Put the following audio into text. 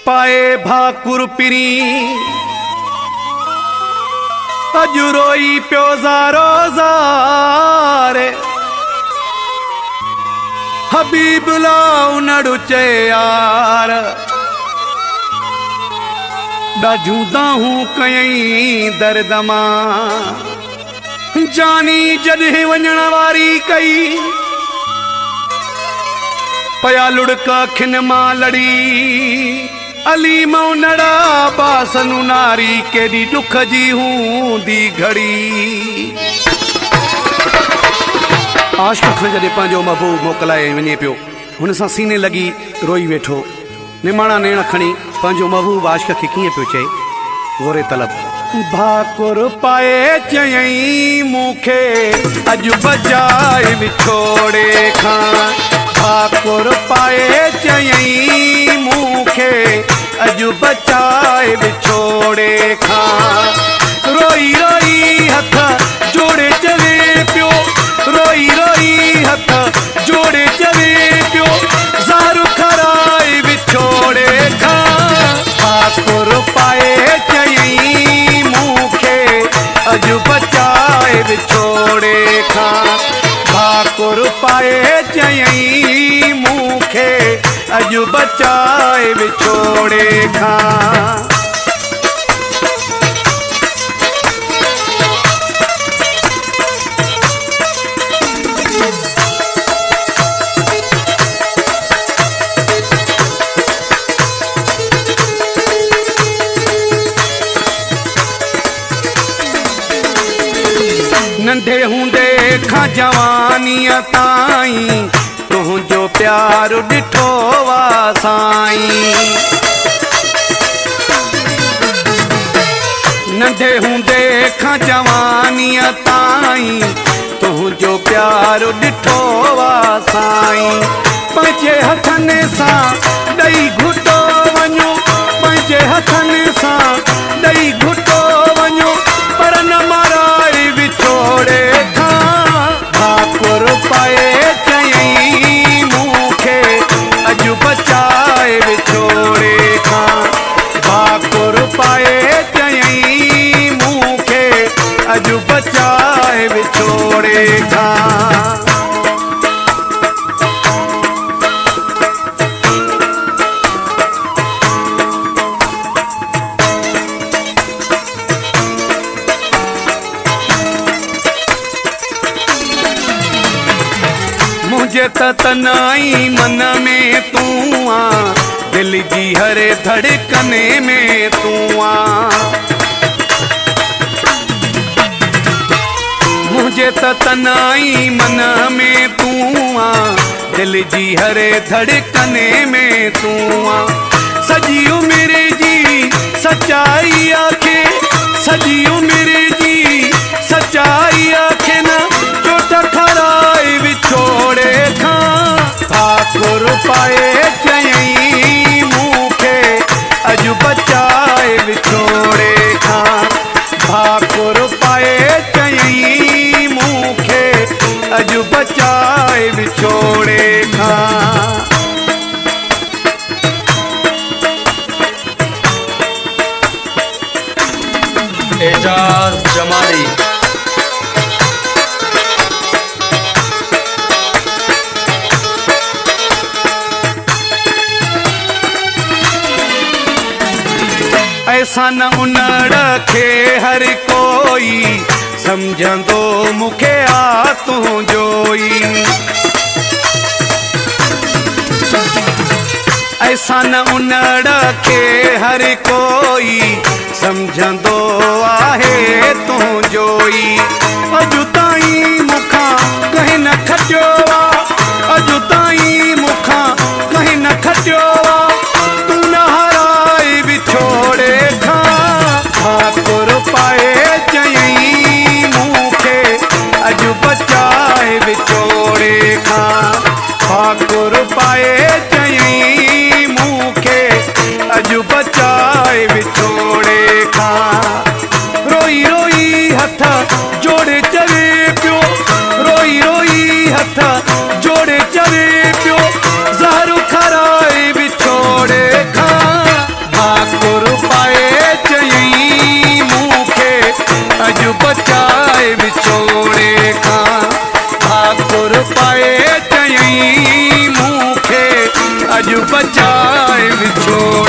पाए भाकुर पिरी अजु रोई पियो ज़ारो ज़ारे हबीब लाउ नड़ु चे यार ॾाढियूं दाहूं कयई दर्द मां जानी जॾहिं वञण वारी कई पया लुड़का खिन मां लड़ी अली मौनड़ा बासनु नारी केॾी दुख जी हूंदी घड़ी आशिक़ खां जॾहिं पंहिंजो महबूब मोकिलाए वञे पियो हुन सां सीने लॻी रोई वेठो निमाणा नेण खणी पंहिंजो महबूब आशिक़ खे कीअं पियो चए गोरे तलब भाकुर पाए चयई मूंखे अॼु बचाए विछोड़े खां भाकुर पाए चयई मूंखे अॼु बचाए विछोड़े खां रोई रोई हथ जोड़े चवे पियो रोई रोई हथ जोड़े चवे पियो ज़ारू खराए विछोड़े खां भाकुर पाए चयई मूंखे अॼु बचाए विछोड़े खां भाकुर पाए चयई मूंखे अॼु बचाए विछोड़े खां नंढे हूंदे खां जवानीअ ताईं तुंहिंजो प्यार ॾिठो वा साईं नंढे हूंदे खां जवानीअ ताईं तुंहिंजो प्यार ॾिठो वा साईं पंहिंजे हथनि सां ॾेई घुटो वञो पंहिंजे हथनि सां ॾेई घुटो वञो पर न माराए विछोड़े खां भाकुर पाए चयई मूंखे अॼु बचाए विछोड़े खां भाकुर पाए चयई मूंखे अॼु बचाए विछोड़े खां मुझे तनाई मन में तू आ दिल जी हर धड़कने में तू आ मुझे तनाई मन में तू आ दिल जी हर धड़कने में तू आ सजी उम्र जी सच्चाई आखे सजी उम्र जी सच्चाई आखे ना चोट खराए विछोड़े खां भाकुर पाए चयई मूंखे अॼु बचाए विछोड़े खां भाकुर पाए चयई मूंखे अॼु बचाए विछोड़े खां एजाज जमाली ऐसा न उनड़ खे हर कोई समझंदो मूंखे आ तूं जोई ऐसा न उनड़ खे हर कोई समझंदो आहे तूं जोई अॼु ताईं मूंखां कंहिं न खटियो आहे अॼु ताईं मूंखां कंहिं न खटियो आहे तूं न हराए विछोड़े खां भाकुर पाए चयई मूंखे अॼु बचाए विछोड़े खां भाकुर पाए चयई मूंखे अॼु बचाए विछोड़े खां रोई रोई हथ जोड़े चवे पियो रोई रोई हथ जोड़े चवे पियो ज़ारू खराए विछोड़े खां ठाकुर पाए चयई मूंखे अॼु बचाए विछोड़े खां ठाकुर पाए चयई मूंखे अॼु बचाए विछोड़े